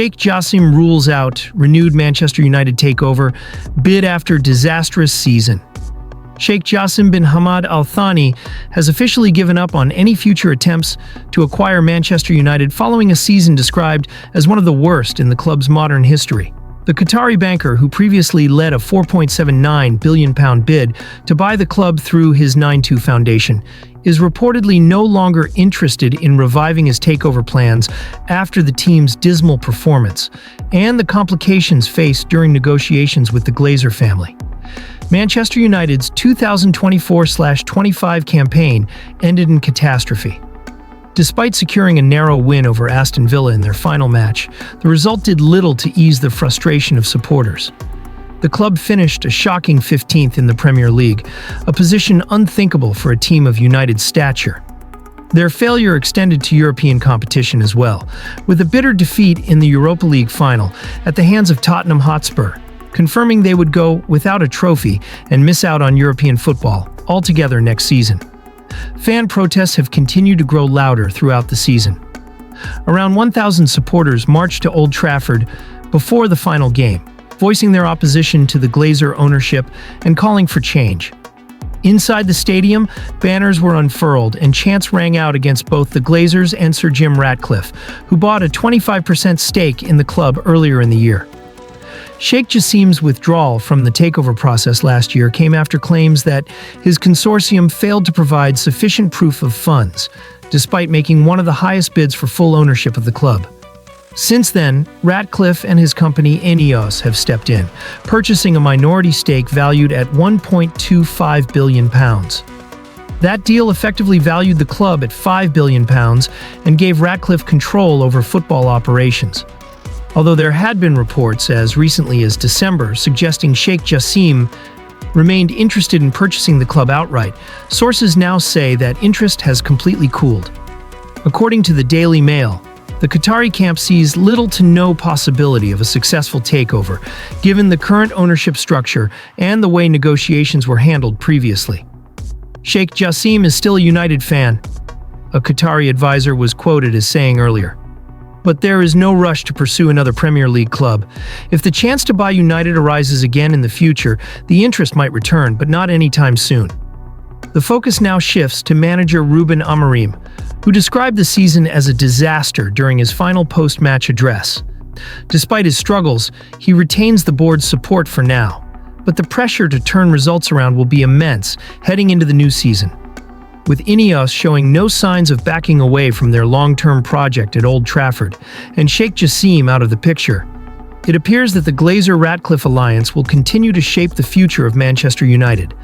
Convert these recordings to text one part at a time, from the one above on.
Sheikh Jassim rules out renewed Manchester United takeover bid after disastrous season. Sheikh Jassim bin Hamad Al Thani has officially given up on any future attempts to acquire Manchester United following a season described as one of the worst in the club's modern history. The Qatari banker, who previously led a £4.79 billion bid to buy the club through his 9-2 Foundation, is reportedly no longer interested in reviving his takeover plans after the team's dismal performance and the complications faced during negotiations with the Glazer family. Manchester United's 2024-25 campaign ended in catastrophe. Despite securing a narrow win over Aston Villa in their final match, the result did little to ease the frustration of supporters. The club finished a shocking 15th in the Premier League, a position unthinkable for a team of United's stature. Their failure extended to European competition as well, with a bitter defeat in the Europa League final at the hands of Tottenham Hotspur, confirming they would go without a trophy and miss out on European football altogether next season. Fan protests have continued to grow louder throughout the season. Around 1,000 supporters marched to Old Trafford before the final game, voicing their opposition to the Glazer ownership and calling for change. Inside the stadium, banners were unfurled and chants rang out against both the Glazers and Sir Jim Ratcliffe, who bought a 25% stake in the club earlier in the year. Sheikh Jassim's withdrawal from the takeover process last year came after claims that his consortium failed to provide sufficient proof of funds, despite making one of the highest bids for full ownership of the club. Since then, Ratcliffe and his company Ineos have stepped in, purchasing a minority stake valued at £1.25 billion. That deal effectively valued the club at £5 billion and gave Ratcliffe control over football operations. Although there had been reports as recently as December suggesting Sheikh Jassim remained interested in purchasing the club outright, sources now say that interest has completely cooled. According to the Daily Mail, the Qatari camp sees little to no possibility of a successful takeover, given the current ownership structure and the way negotiations were handled previously. Sheikh Jassim is still a United fan, a Qatari advisor was quoted as saying earlier. But there is no rush to pursue another Premier League club. If the chance to buy United arises again in the future, the interest might return, but not anytime soon. The focus now shifts to manager Ruben Amorim, who described the season as a disaster during his final post-match address. Despite his struggles, he retains the board's support for now, but the pressure to turn results around will be immense heading into the new season. With Ineos showing no signs of backing away from their long-term project at Old Trafford and Sheikh Jassim out of the picture, it appears that the Glazer-Ratcliffe alliance will continue to shape the future of Manchester United,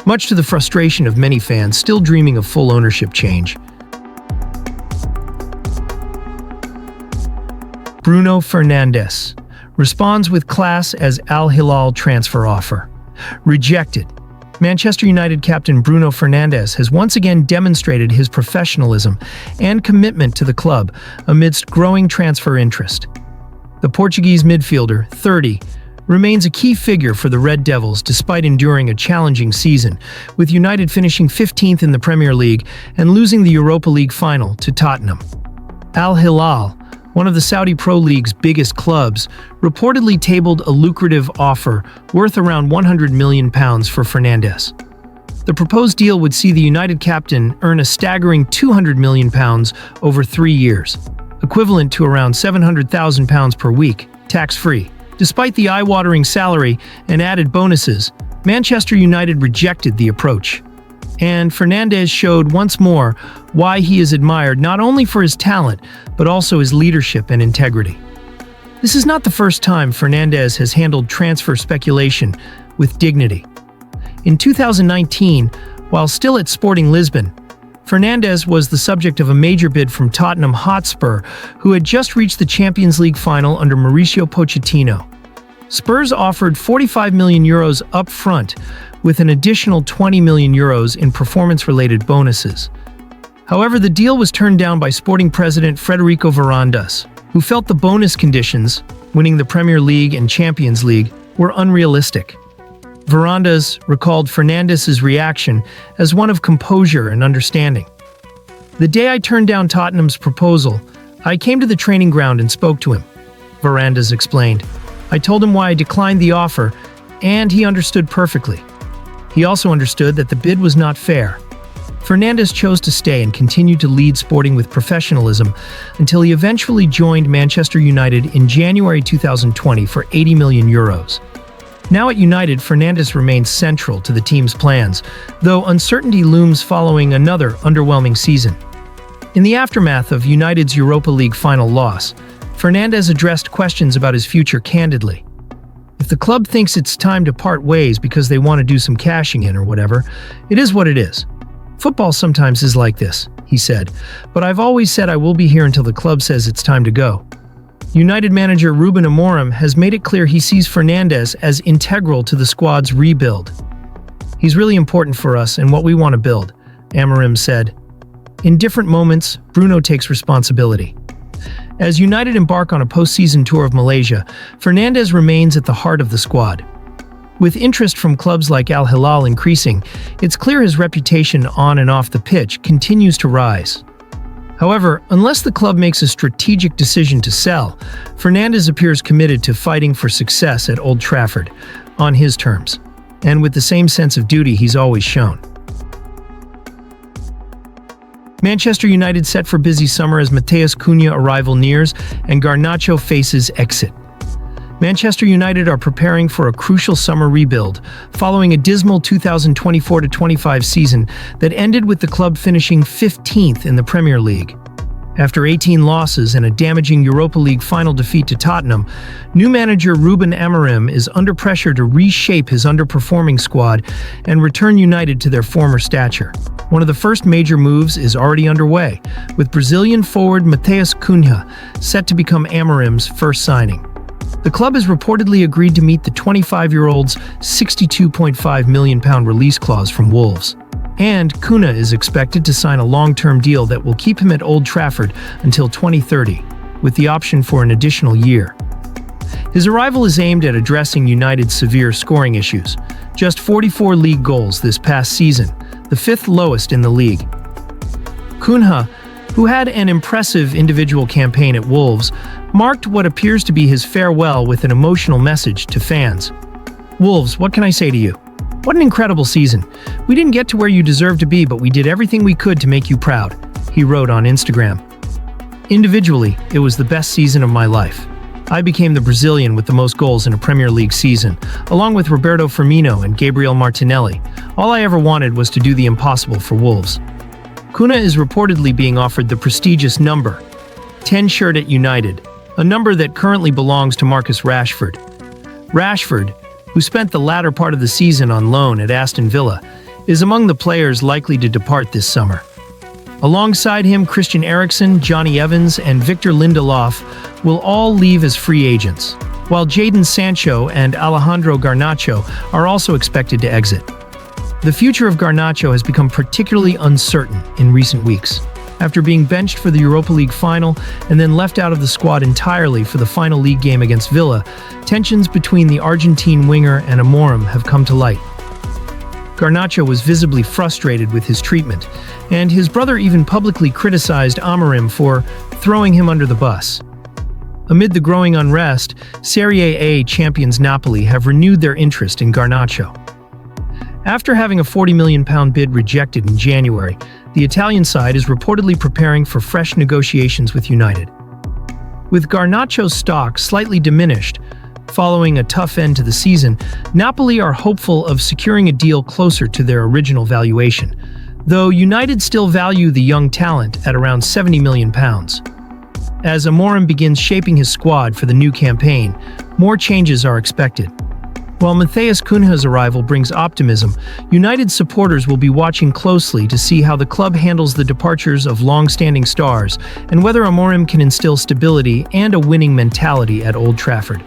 much to the frustration of many fans still dreaming of full ownership change. Bruno Fernandes responds with class as Al Hilal transfer offer. Rejected. Manchester United captain Bruno Fernandes has once again demonstrated his professionalism and commitment to the club amidst growing transfer interest. The Portuguese midfielder, 30, remains a key figure for the Red Devils despite enduring a challenging season, with United finishing 15th in the Premier League and losing the Europa League final to Tottenham. Al Hilal, one of the Saudi Pro League's biggest clubs, reportedly tabled a lucrative offer worth around £100 million for Fernandes. The proposed deal would see the United captain earn a staggering £200 million over 3 years, equivalent to around £700,000 per week, tax-free. Despite the eye-watering salary and added bonuses, Manchester United rejected the approach. And Fernandes showed once more why he is admired not only for his talent, but also his leadership and integrity. This is not the first time Fernandes has handled transfer speculation with dignity. In 2019, while still at Sporting Lisbon, Fernandes was the subject of a major bid from Tottenham Hotspur, who had just reached the Champions League final under Mauricio Pochettino. Spurs offered €45 million up front, with an additional €20 million in performance-related bonuses. However, the deal was turned down by Sporting president Frederico Varandas, who felt the bonus conditions, winning the Premier League and Champions League, were unrealistic. Varandas recalled Fernandes's reaction as one of composure and understanding. "The day I turned down Tottenham's proposal, I came to the training ground and spoke to him. Varandas explained. I told him why I declined the offer, and he understood perfectly. He also understood that the bid was not fair. Fernandes chose to stay and continue to lead Sporting with professionalism until he eventually joined Manchester United in January 2020 for €80 million. Now at United, Fernandes remains central to the team's plans, though uncertainty looms following another underwhelming season. In the aftermath of United's Europa League final loss, Fernandes addressed questions about his future candidly. If the club thinks it's time to part ways because they want to do some cashing in or whatever, it is what it is. Football sometimes is like this, he said, but I've always said I will be here until the club says it's time to go. United manager Ruben Amorim has made it clear he sees Fernandes as integral to the squad's rebuild. He's really important for us and what we want to build, Amorim said. In different moments, Bruno takes responsibility. As United embark on a postseason tour of Malaysia, Fernandes remains at the heart of the squad. With interest from clubs like Al Hilal increasing, it's clear his reputation on and off the pitch continues to rise. However, unless the club makes a strategic decision to sell, Fernandes appears committed to fighting for success at Old Trafford, on his terms, and with the same sense of duty he's always shown. Manchester United set for busy summer as Matheus Cunha arrival nears and Garnacho faces exit. Manchester United are preparing for a crucial summer rebuild, following a dismal 2024-25 season that ended with the club finishing 15th in the Premier League. After 18 losses and a damaging Europa League final defeat to Tottenham, new manager Ruben Amorim is under pressure to reshape his underperforming squad and return United to their former stature. One of the first major moves is already underway, with Brazilian forward Matheus Cunha set to become Amorim's first signing. The club has reportedly agreed to meet the 25-year-old's £62.5 million release clause from Wolves. And Cunha is expected to sign a long-term deal that will keep him at Old Trafford until 2030, with the option for an additional year. His arrival is aimed at addressing United's severe scoring issues. Just 44 league goals this past season, the fifth lowest in the league. Cunha, who had an impressive individual campaign at Wolves, marked what appears to be his farewell with an emotional message to fans. Wolves, what can I say to you? What an incredible season. We didn't get to where you deserve to be, but we did everything we could to make you proud, he wrote on Instagram. Individually, it was the best season of my life. I became the Brazilian with the most goals in a Premier League season, along with Roberto Firmino and Gabriel Martinelli. All I ever wanted was to do the impossible for Wolves. Cunha is reportedly being offered the prestigious number 10 shirt at United, a number that currently belongs to Marcus Rashford. Rashford, who spent the latter part of the season on loan at Aston Villa, is among the players likely to depart this summer. Alongside him, Christian Eriksen, Johnny Evans, and Victor Lindelof will all leave as free agents, while Jadon Sancho and Alejandro Garnacho are also expected to exit. The future of Garnacho has become particularly uncertain in recent weeks. After being benched for the Europa League final and then left out of the squad entirely for the final league game against Villa, tensions between the Argentine winger and Amorim have come to light. Garnacho was visibly frustrated with his treatment, and his brother even publicly criticized Amorim for throwing him under the bus. Amid the growing unrest, Serie A champions Napoli have renewed their interest in Garnacho. After having a £40 million bid rejected in January, the Italian side is reportedly preparing for fresh negotiations with United. With Garnacho's stock slightly diminished following a tough end to the season, Napoli are hopeful of securing a deal closer to their original valuation, though United still value the young talent at around £70 million. As Amorim begins shaping his squad for the new campaign, more changes are expected. While Matheus Cunha's arrival brings optimism, United supporters will be watching closely to see how the club handles the departures of long-standing stars and whether Amorim can instill stability and a winning mentality at Old Trafford.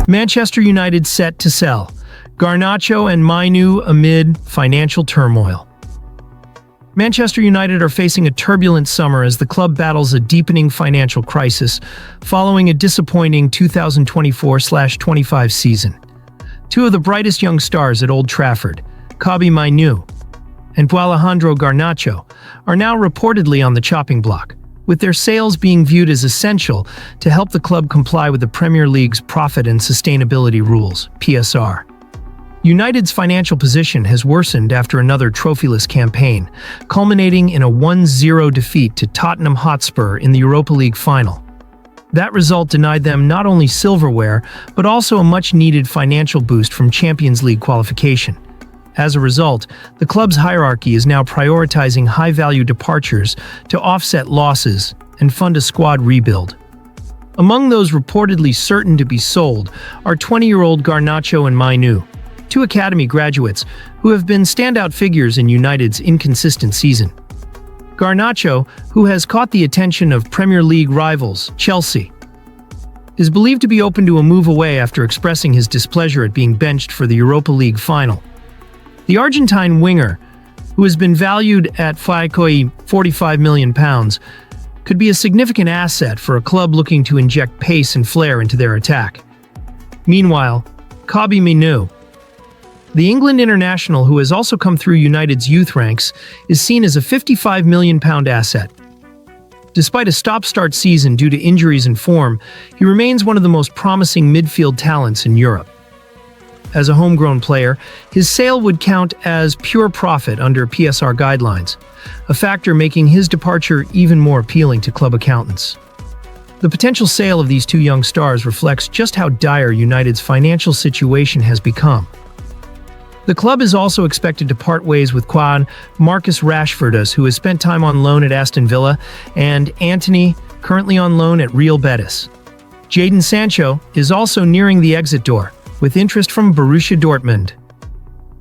Manchester United set to sell. Garnacho and Mainu amid financial turmoil. Manchester United are facing a turbulent summer as the club battles a deepening financial crisis following a disappointing 2024-25 season. Two of the brightest young stars at Old Trafford, Kobbie Mainoo and Alejandro Garnacho, are now reportedly on the chopping block. with their sales being viewed as essential to help the club comply with the Premier League's Profit and Sustainability Rules, PSR. United's financial position has worsened after another trophyless campaign, culminating in a 1-0 defeat to Tottenham Hotspur in the Europa League final. That result denied them not only silverware, but also a much-needed financial boost from Champions League qualification. As a result, the club's hierarchy is now prioritizing high-value departures to offset losses and fund a squad rebuild. Among those reportedly certain to be sold are 20-year-old Garnacho and Mainoo, two academy graduates who have been standout figures in United's inconsistent season. Garnacho, who has caught the attention of Premier League rivals Chelsea, is believed to be open to a move away after expressing his displeasure at being benched for the Europa League final. The Argentine winger, who has been valued at £45 million, could be a significant asset for a club looking to inject pace and flair into their attack. Meanwhile, Kobbie Mainoo, the England international who has also come through United's youth ranks, is seen as a £55 million asset. Despite a stop-start season due to injuries and form, he remains one of the most promising midfield talents in Europe. As a homegrown player, his sale would count as pure profit under PSR guidelines, a factor making his departure even more appealing to club accountants. The potential sale of these two young stars reflects just how dire United's financial situation has become. The club is also expected to part ways with Marcus Rashford, who has spent time on loan at Aston Villa, and Antony, currently on loan at Real Betis. Jadon Sancho is also nearing the exit door, with interest from Borussia Dortmund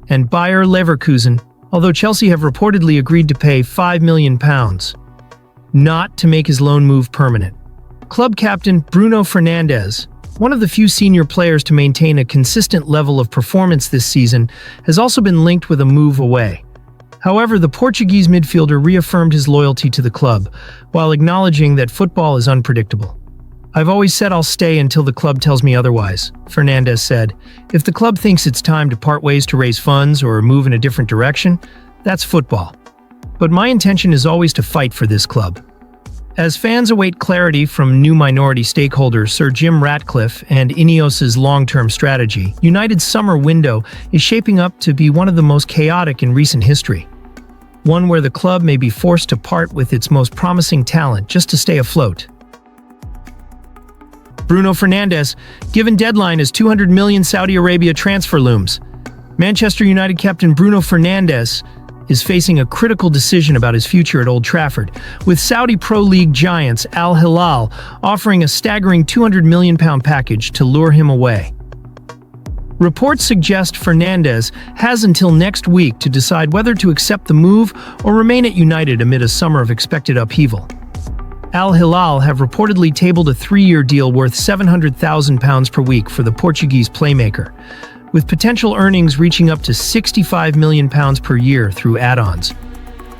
and Bayer Leverkusen, although Chelsea have reportedly agreed to pay £5 million, not to make his loan move permanent. Club captain Bruno Fernandes, one of the few senior players to maintain a consistent level of performance this season, has also been linked with a move away. However, the Portuguese midfielder reaffirmed his loyalty to the club, while acknowledging that football is unpredictable. "I've always said I'll stay until the club tells me otherwise," Fernandes said. "If the club thinks it's time to part ways to raise funds or move in a different direction, that's football. But my intention is always to fight for this club." As fans await clarity from new minority stakeholders Sir Jim Ratcliffe and Ineos's long-term strategy, United's summer window is shaping up to be one of the most chaotic in recent history. One where the club may be forced to part with its most promising talent just to stay afloat. Bruno Fernandes, given deadline as $200 million Saudi Arabia transfer looms. Manchester United captain Bruno Fernandes is facing a critical decision about his future at Old Trafford, with Saudi Pro League giants Al Hilal offering a staggering £200 million package to lure him away. Reports suggest Fernandes has until next week to decide whether to accept the move or remain at United amid a summer of expected upheaval. Al Hilal have reportedly tabled a 3-year deal worth £700,000 per week for the Portuguese playmaker, with potential earnings reaching up to £65 million per year through add-ons.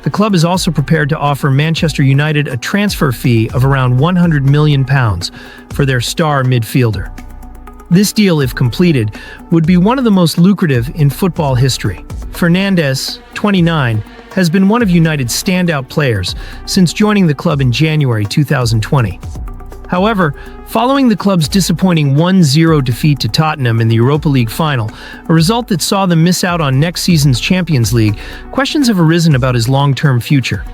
The club is also prepared to offer Manchester United a transfer fee of around £100 million for their star midfielder. This deal, if completed, would be one of the most lucrative in football history. Fernandes, 29, has been one of United's standout players since joining the club in January 2020. However, following the club's disappointing 1-0 defeat to Tottenham in the Europa League final, a result that saw them miss out on next season's Champions League, questions have arisen about his long-term future.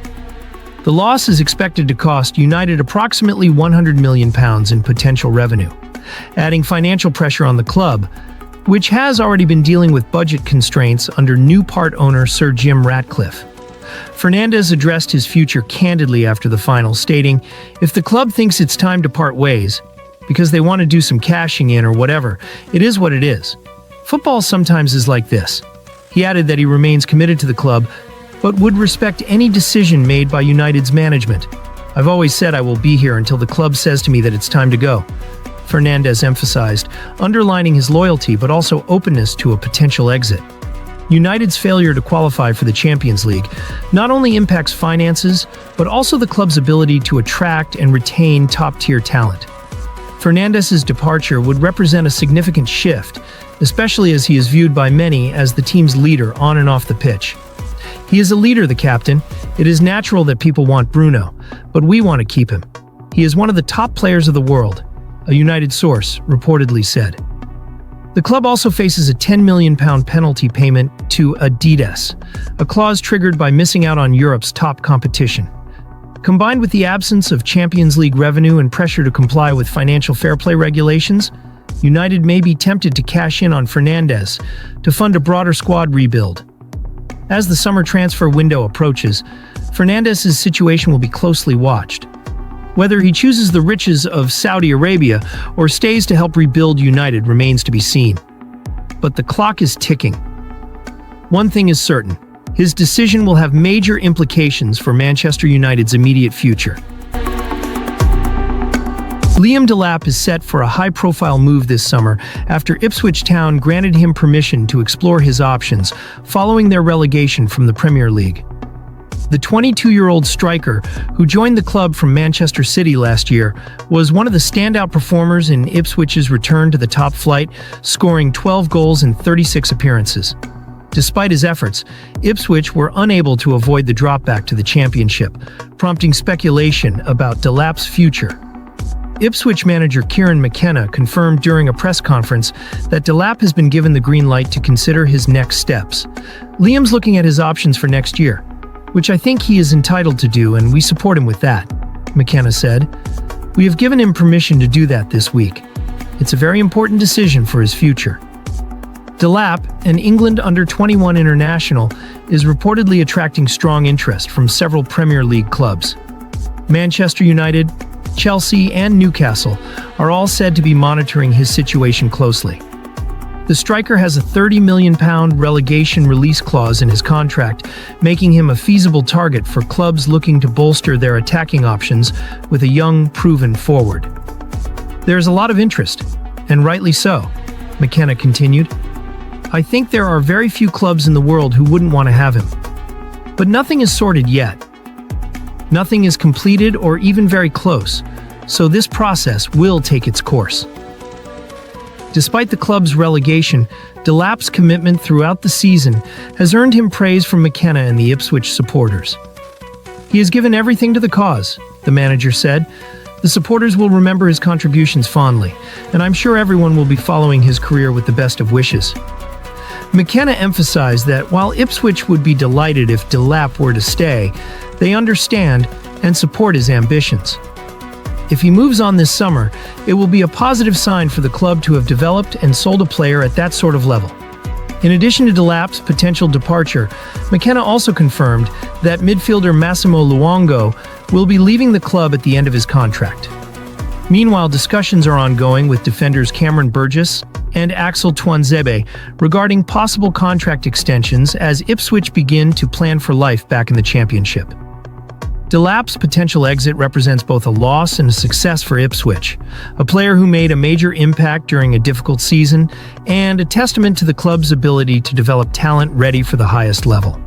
The loss is expected to cost United approximately £100 million in potential revenue, adding financial pressure on the club, which has already been dealing with budget constraints under new part owner Sir Jim Ratcliffe. Fernandes addressed his future candidly after the final, stating, "If the club thinks it's time to part ways, because they want to do some cashing in or whatever, it is what it is. Football sometimes is like this." He added that he remains committed to the club, but would respect any decision made by United's management. "I've always said I will be here until the club says to me that it's time to go," Fernandes emphasized, underlining his loyalty but also openness to a potential exit. United's failure to qualify for the Champions League not only impacts finances, but also the club's ability to attract and retain top-tier talent. Fernandes' departure would represent a significant shift, especially as he is viewed by many as the team's leader on and off the pitch. He is a leader, the captain. It is natural that people want Bruno, but we want to keep him. He is one of the top players of the world, a United source reportedly said. The club also faces a £10 million penalty payment to Adidas, a clause triggered by missing out on Europe's top competition. Combined with the absence of Champions League revenue and pressure to comply with financial fair play regulations, United may be tempted to cash in on Fernandes to fund a broader squad rebuild. As the summer transfer window approaches, Fernandes' situation will be closely watched. Whether he chooses the riches of Saudi Arabia or stays to help rebuild United remains to be seen. But the clock is ticking. One thing is certain, his decision will have major implications for Manchester United's immediate future. Liam Delap is set for a high-profile move this summer after Ipswich Town granted him permission to explore his options following their relegation from the Premier League. The 22-year-old striker, who joined the club from Manchester City last year, was one of the standout performers in Ipswich's return to the top flight, scoring 12 goals in 36 appearances. Despite his efforts, Ipswich were unable to avoid the drop back to the Championship, prompting speculation about Delap's future. Ipswich manager Kieran McKenna confirmed during a press conference that Delap has been given the green light to consider his next steps. Liam's looking at his options for next year, which I think he is entitled to do, and we support him with that, McKenna said. We have given him permission to do that this week. It's a very important decision for his future. Delap, an England under-21 international, is reportedly attracting strong interest from several Premier League clubs. Manchester United, Chelsea, and Newcastle are all said to be monitoring his situation closely. The striker has a £30 million relegation release clause in his contract, making him a feasible target for clubs looking to bolster their attacking options with a young, proven forward. There is a lot of interest, and rightly so, McKenna continued. I think there are very few clubs in the world who wouldn't want to have him. But nothing is sorted yet. Nothing is completed or even very close, so this process will take its course. Despite the club's relegation, Delap's commitment throughout the season has earned him praise from McKenna and the Ipswich supporters. He has given everything to the cause, the manager said. The supporters will remember his contributions fondly, and I'm sure everyone will be following his career with the best of wishes. McKenna emphasized that while Ipswich would be delighted if Delap were to stay, they understand and support his ambitions. If he moves on this summer, it will be a positive sign for the club to have developed and sold a player at that sort of level. In addition to Delap's potential departure, McKenna also confirmed that midfielder Massimo Luongo will be leaving the club at the end of his contract. Meanwhile, discussions are ongoing with defenders Cameron Burgess and Axel Tuanzebe regarding possible contract extensions as Ipswich begin to plan for life back in the Championship. Delap's potential exit represents both a loss and a success for Ipswich, a player who made a major impact during a difficult season, and a testament to the club's ability to develop talent ready for the highest level.